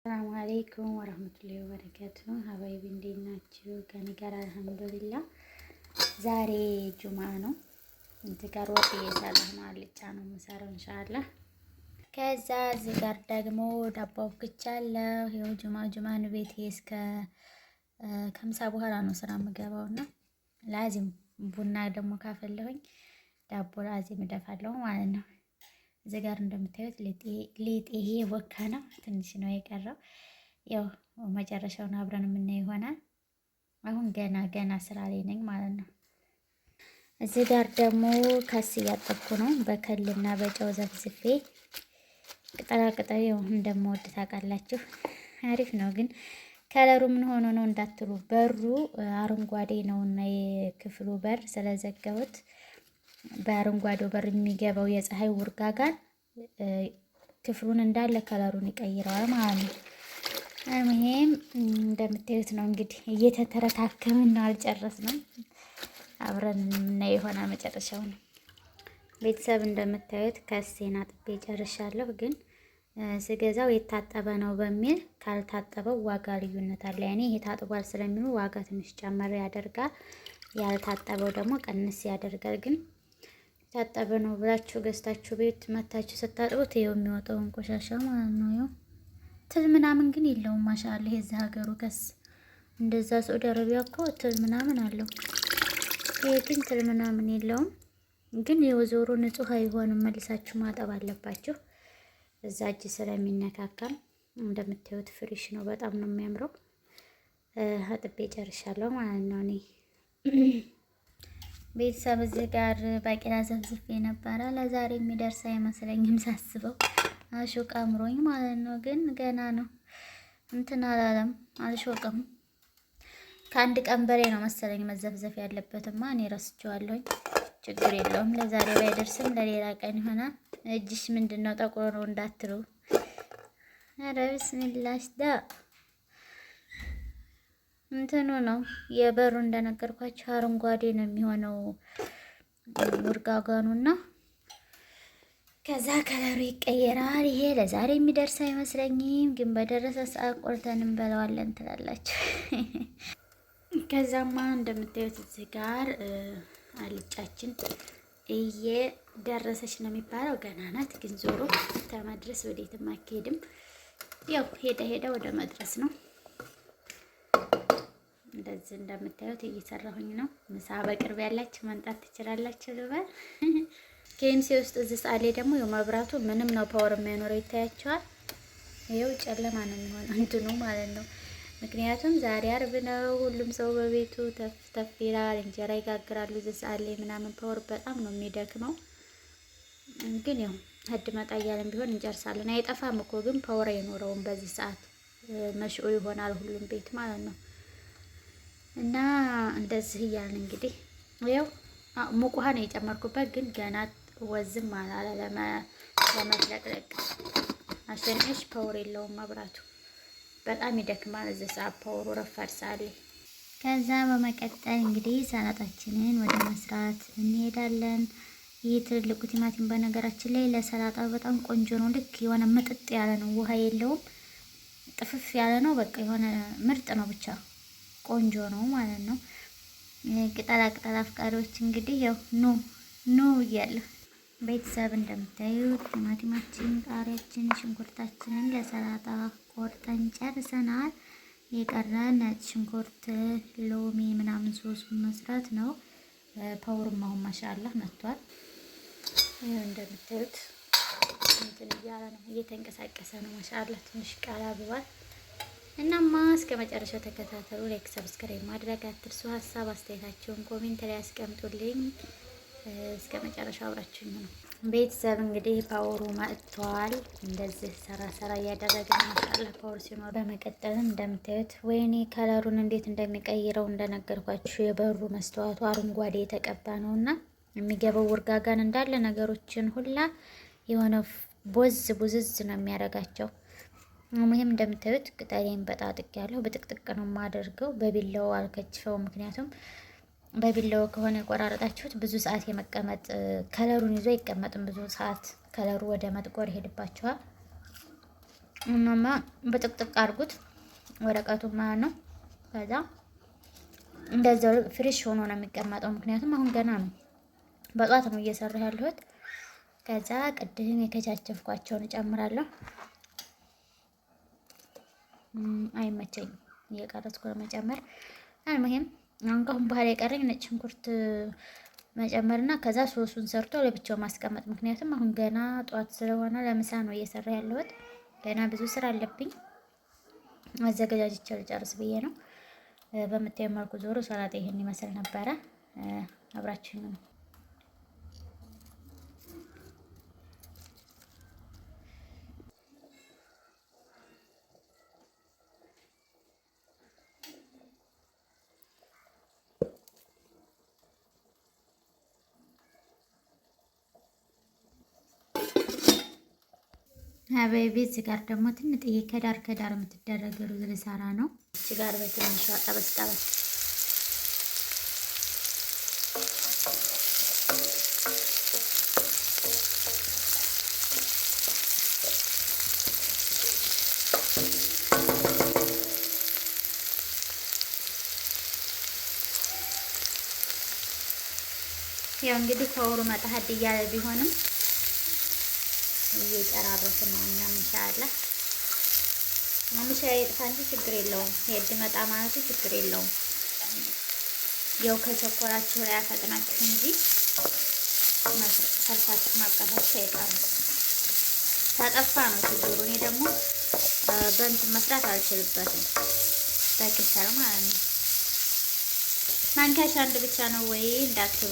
ሰላም አለይኩም ወራህመቱላሂ ወበረካቱ። ሀባይቢ እንዴት ናችሁ? ከኔ ጋር አልሐምዱሊላህ። ዛሬ ጁማ ነው። እዚህ ጋር ወጥ እየሰራሁ ነው። አልጫ ነው የምሰራው ኢንሻአላህ። ከዛ እዚህ ጋር ደግሞ ዳቦ አብክቻለሁ። ይኸው ጁማን ቤቴ እስከ ከምሳ በኋላ ነው ስራ የምገባውና ላዚም ቡና ደግሞ ካፈለሁኝ ዳቦ ላዚም እደፋለሁ ማለት ነው። እዚህ ጋር እንደምታዩት ሊጤ ይሄ ወካ ነው። ትንሽ ነው የቀረው። ያው መጨረሻውን አብረን የምናየው ይሆናል። አሁን ገና ስራ ላይ ነኝ ማለት ነው። እዚህ ጋር ደግሞ ካስ እያጠብኩ ነው። በከልና በጨው ዘፍዝፌ ቅጠላ ያው እንደምወድ ታውቃላችሁ። አሪፍ ነው ግን ከለሩ ምን ሆኖ ነው እንዳትሉ፣ በሩ አረንጓዴ ነውና የክፍሉ በር ስለዘገቡት በአረንጓዴው በር የሚገባው የፀሐይ ውርጋጋን ክፍሉን እንዳለ ከለሩን ይቀይረዋል ማለት ነው። ይሄም እንደምታዩት ነው እንግዲህ እየተተረካከምን ነው፣ አልጨረስንም። አብረን የምናየው የሆነ መጨረሻው ነው። ቤተሰብ እንደምታዩት ከሴና ጥቤ ጨርሻለሁ። ግን ስገዛው የታጠበ ነው በሚል ካልታጠበው ዋጋ ልዩነት አለ። ያኔ ይሄ ታጥቧል ስለሚሉ ዋጋ ትንሽ ጨመር ያደርጋል፣ ያልታጠበው ደግሞ ቀንስ ያደርጋል። ግን ታጠበ ነው ብላችሁ ገዝታችሁ ቤት መታችሁ ስታጥቡት ይኸው የሚወጣውን ቆሻሻ ማለት ነው። ይኸው ትል ምናምን ግን የለውም። ማሻአላህ የዚህ ሀገሩ ከስ እንደዛ ሳዑዲ አረቢያ እኮ ትል ምናምን አለው። ይሄ ግን ትል ምናምን የለውም። ግን ይኸው ዞሮ ንጹህ አይሆንም። መልሳችሁ ማጠብ አለባችሁ። እዛ እጅ ስለሚነካካም እንደምታዩት ፍሪሽ ነው። በጣም ነው የሚያምረው። አጥቤ ጨርሻለሁ ማለት ነው። እኔ ቤተሰብ እዚህ ጋር ባቄላ ዘፍዝፌ ነበረ። ለዛሬ የሚደርስ አይመስለኝም ሳስበው፣ አሾቅ አምሮኝ ማለት ነው። ግን ገና ነው እንትን አላለም፣ አልሾቅም። ከአንድ ቀን በላይ ነው መሰለኝ መዘፍዘፍ ያለበትማ። እኔ ረስቼዋለሁኝ። ችግር የለውም። ለዛሬ ባይደርስም ለሌላ ቀን ይሆናል። እጅሽ ምንድነው ጠቁሮ ነው እንዳትሉ። ኧረ ቢስሚላህ ዳ እንትኑ ነው የበሩ እንደነገርኳችሁ አረንጓዴ ነው የሚሆነው ውርጋጋኑና ከዛ ከለሩ ይቀየራል። ይሄ ለዛሬ የሚደርስ አይመስለኝም፣ ግን በደረሰ ሰዓት ቆርተን እንበላዋለን ትላላችሁ። ከዛማ እንደምታዩት እዚህ ጋር አልጫችን እየደረሰች ነው የሚባለው። ገና ናት፣ ግን ዞሮ ከመድረስ ወዴትም አትሄድም። ያው ሄዳ ወደ መድረስ ነው። እንደዚህ እንደምታዩት እየሰራሁኝ ነው። ምሳ በቅርብ ያላችሁ መምጣት ትችላላችሁ ልበል። ኬምሲ ውስጥ እዚህ ጻሌ ደግሞ የመብራቱ ምንም ነው ፓወር የሚያኖረው ይታያችኋል። ይኸው ጨለማ ነው የሚሆነው እንትኑ ማለት ነው። ምክንያቱም ዛሬ አርብ ነው። ሁሉም ሰው በቤቱ ተፍ ይላል፣ እንጀራ ይጋግራሉ። እዚህ ጻሌ ምናምን ፓወር በጣም ነው የሚደክመው። ግን ያው ሀድ መጣ እያለን ቢሆን እንጨርሳለን። አይጠፋም እኮ ግን ፓወር አይኖረውም በዚህ ሰዓት። መሽኦ ይሆናል ሁሉም ቤት ማለት ነው። እና እንደዚህ እያልን እንግዲህ ያው ሙቅ ውሃ ነው የጨመርኩበት፣ ግን ገና ወዝም አላለ ለመፍለቅለቅ አሸንሽ ፓወር የለውም መብራቱ በጣም ይደክማል። እዚህ ሰዓት ፓወሩ ረፋድ ሳለ። ከዛ በመቀጠል እንግዲህ ሰላጣችንን ወደ መስራት እንሄዳለን። ይህ ትልልቁ ቲማቲም በነገራችን ላይ ለሰላጣ በጣም ቆንጆ ነው። ልክ የሆነ ምጥጥ ያለ ነው፣ ውሃ የለውም፣ ጥፍፍ ያለ ነው። በቃ የሆነ ምርጥ ነው፣ ብቻ ቆንጆ ነው ማለት ነው። ቅጠላ አፍቃሪዎች እንግዲህ ያው ኑ እያለሁ ቤተሰብ እንደምታዩት ቲማቲማችን፣ ቃሪያችን፣ ሽንኩርታችንን ለሰላጣ ቆርጠን ጨርሰናል። የቀረን ነጭ ሽንኩርት፣ ሎሚ ምናምን ሶሱን መስራት ነው። ፓወርም አሁን ማሻአላህ መጥቷል። እንደምታዩት እንትን እያለ ነው፣ እየተንቀሳቀሰ ነው። ማሻአላህ ትንሽ ቃላ ብሏል። እናማ እስከ መጨረሻው ተከታተሉ። ላይክ ሰብስክራይብ ማድረግ አትርሱ። ሀሳብ አስተያየታችሁን ኮሜንት ላይ አስቀምጡልኝ። እስከ መጨረሻው አብራችሁኝ ነው። ቤተሰብ እንግዲህ ፓወሩ መጥቷል። እንደዚህ ሰራ እያደረግን ማሻአላህ ፓወር ሲኖር፣ በመቀጠልም እንደምታዩት ወይኔ ከለሩን እንዴት እንደሚቀይረው እንደነገርኳችሁ የበሩ መስተዋቱ አረንጓዴ የተቀባ ነውና የሚገባው ውርጋጋን እንዳለ ነገሮችን ሁላ የሆነ ቡዝዝ ነው የሚያደርጋቸው። ይሄም እንደምታዩት ቅጠሌን በጣጥቅ ያለው በጥቅጥቅ ነው የማደርገው። በቢላው አልከችፈው፣ ምክንያቱም በቢላው ከሆነ የቆራረጣችሁት ብዙ ሰዓት የመቀመጥ ከለሩን ይዞ አይቀመጥም። ብዙ ሰዓት ከለሩ ወደ መጥቆር ይሄድባችኋል። እማማ በጥቅጥቅ አድርጉት ወረቀቱን ማለት ነው። ከዛ እንደዛው ፍሬሽ ሆኖ ነው የሚቀመጠው። ምክንያቱም አሁን ገና ነው፣ በጧት ነው እየሰራሁ ያለሁት። ከዛ ቅድም የከቻቸፍኳቸውን እጨምራለሁ። አይመቸኝም እየቀረጽኩ ለመጨመር። አልሙሂም አሁን ከአሁን በኋላ የቀረኝ ነጭ ሽንኩርት መጨመርና ከዛ ሶሱን ሰርቶ ለብቻው ማስቀመጥ። ምክንያቱም አሁን ገና ጧት ስለሆነ ለምሳ ነው እየሰራ ያለሁት። ገና ብዙ ስራ አለብኝ። አዘገጃጅቼ ልጨርስ ብዬ ነው። በምታየው መልኩ ዞሮ ሰላጤ ይሄን ይመስል ነበረ። አብራችሁኝ ነው። አበቤ እዚህ ጋር ደግሞ ትንጥዬ ከዳር ከዳር የምትደረግ ሩዝ ልሰራ ነው። እዚህ ጋር በትንሿ ጠበስ ጠበስ ያው እንግዲህ ከወሩ መጣሀድ እያለ ቢሆንም እየጨራረስን ነው። እኛም ኢንሻአላህ ማምሻ የጥፋ እንጂ ችግር የለውም። የእድ መጣ ማለቱ ችግር የለውም። ያው ከቸኮላችሁ ላይ አፈጥናችሁ እንጂ ሰርታችሁ ማብቃታችሁ አይቀርም። ታጠፋ ነው ችግሩ። እኔ ደግሞ በእንትን መስራት አልችልበትም፣ በክሰል ማለት ነው። ማንካሽ አንድ ብቻ ነው ወይ እንዳትሉ፣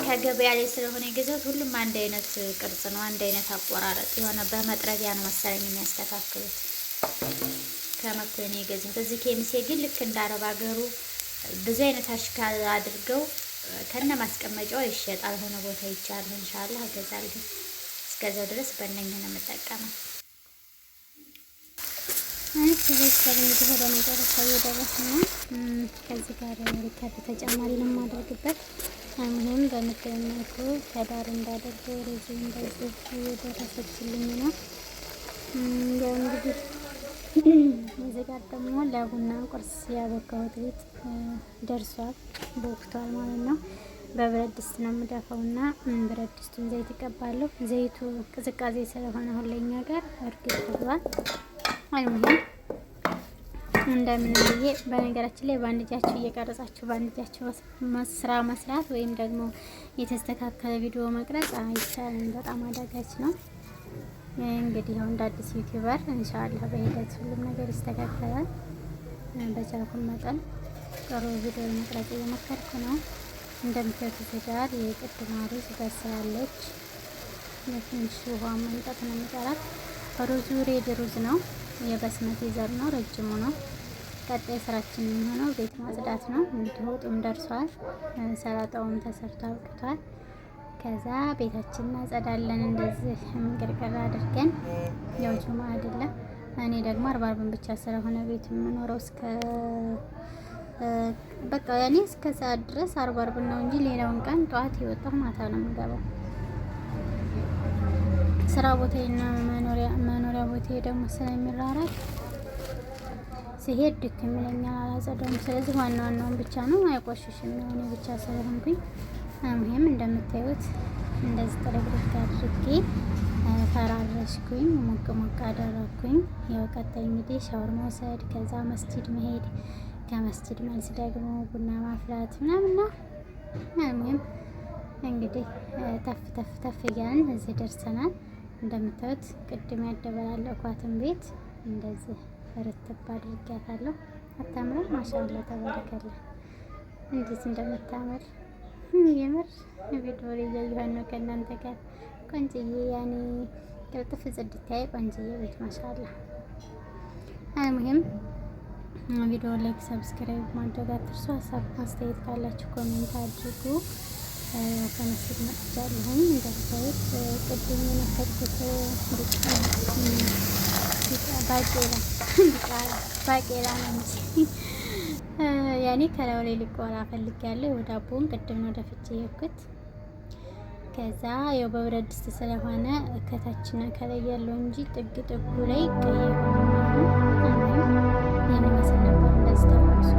ከገበያ ላይ ስለሆነ የገዛሁት ሁሉም አንድ አይነት ቅርጽ ነው፣ አንድ አይነት አቆራረጥ። የሆነ በመጥረቢያ ነው መሰለኝ የሚያስተካክሉት። ከመኮይ ነው የገዛሁት። እዚህ ኬሚሴ ግን ልክ እንደ አረብ ሀገሩ ብዙ አይነት አሽካል አድርገው ከነ ማስቀመጫው ይሸጣል። ሆነ ቦታ ይቻላል። ኢንሻአላህ እገዛለሁ። እስከዛው ድረስ በእነኛ ነው የምጠቀመው። ቤተሰብ እንግዲህ ወደ መጨረሻው እየደረስን ነው። ከዚህ ጋር ሪካርድ ተጨማሪ ነው የማደርግበት። አሁንም በምትመለከቱ ከዳር እንዳደርግ ሩዝ እንደዚህ እየደረሰችልኝ ነው። ያው እንግዲህ እዚህ ጋር ደግሞ ለቡና ቁርስ ያቦካሁት ሊጥ ደርሷል፣ ቦክቷል ማለት ነው። በብረት ድስት ነው የምደፋውና ብረት ድስቱን ዘይት እቀባለሁ። ዘይቱ ቅዝቃዜ ስለሆነ አሁን ለኛ ጋር እርግጥ ብሏል። አይሙም እንደምንም ብዬ በነገራችን ላይ በአንድ እጃችሁ እየቀረጻችሁ በአንድ እጃችሁ ስራ መስራት ወይም ደግሞ የተስተካከለ ቪዲዮ መቅረጽ አይቻልም። በጣም አዳጋች ነው። እንግዲህ አሁን እንደ አዲስ ዩቲዩበር ኢንሻአላህ በሂደት ሁሉም ነገር ይስተካከላል። በቻልኩት መጠን ጥሩ ቪዲዮ መቅረጽ እየሞከርኩ ነው። እንደምታዩት ጋር የቅድማ ሩዝ በስላለች ለትንሽ ውሃ ማንጠት ነው የሚቀራት። ሩዙ ሬድ ሩዝ ነው፣ የበስመቲ ዘር ነው፣ ረጅሙ ነው። ቀጣይ ስራችን የሚሆነው ቤት ማጽዳት ነው። እንግዲህ ወጡም ደርሷል፣ ሰላጣውም ተሰርቶ አብቅቷል። ከዛ ቤታችንን እናጸዳለን እንደዚህ ምንቅርቅር አድርገን። ያው ጁማ አይደለም፣ እኔ ደግሞ አርባርብን ብቻ ስለሆነ ቤት የምኖረው እስከ በቃ ያኔ እስከ ሰዓት ድረስ አርባርብን ነው እንጂ ሌላውን ቀን ጠዋት የወጣው ማታ ነው የምገባው። ስራ ቦታዬና መኖሪያ ቦታዬ ደግሞ ስለሚራራቅ ሲሄድ ድክም ይለኛል፣ አላጸዳውም። ስለዚህ ዋናውን ብቻ ነው አይቆሽሽም፣ የሆነ ብቻ ስለሆንኩኝ። ይሄም እንደምታዩት እንደዚህ ጥርግርግ አድርጌ ፈራረሽኩኝ፣ ሞቅ ሞቅ አደረኩኝ። ያው ቀጣይ እንግዲህ ሻወር መውሰድ፣ ከዛ መስጂድ መሄድ፣ ከመስጂድ መልስ ደግሞ ቡና ማፍላት ምናምን ነው። ይሄም እንግዲህ ተፍ እያልን እዚህ ደርሰናል። እንደምታዩት ቅድም ያደበላለኳትን ቤት እንደዚህ ርትብ አድርጊያታለሁ። አታምርም? ማሻአላ ተባረከለ። እንዴት እንደምታምር የምር ቪዲዮ ላይ እያየኋት ነው ከእናንተ ጋር። ቆንጅዬ ያኔ ቅልጥፍ ጽድት ያለ ቆንጅዬ ቤት ማሻአላ። አልሙሂም ቪዲዮ ላይክ፣ ሰብስክራይብ ማድረግ አትርሱ። ሀሳብ አስተያየት ካላችሁ ኮሜንት አድርጉ። ከመስጊድ መጥቻለሁኝ። እንደምታዩት ቅድም የነከርኩት ባቄላ ነው እንጂ ያኔ ከላዩ ላይ ሊቆላ ፈልጌያለሁ። ዳቦውን ቅድም ነው ደፍቼ የኩት። ከዛ ያው በብረት ድስት ስለሆነ ከታችና ከላይ ያለው እንጂ ጥግ ጥጉ ላይ ቀይ ሆኖ ይሄን መስል ነበር። እንደዚህ ተቆርሶ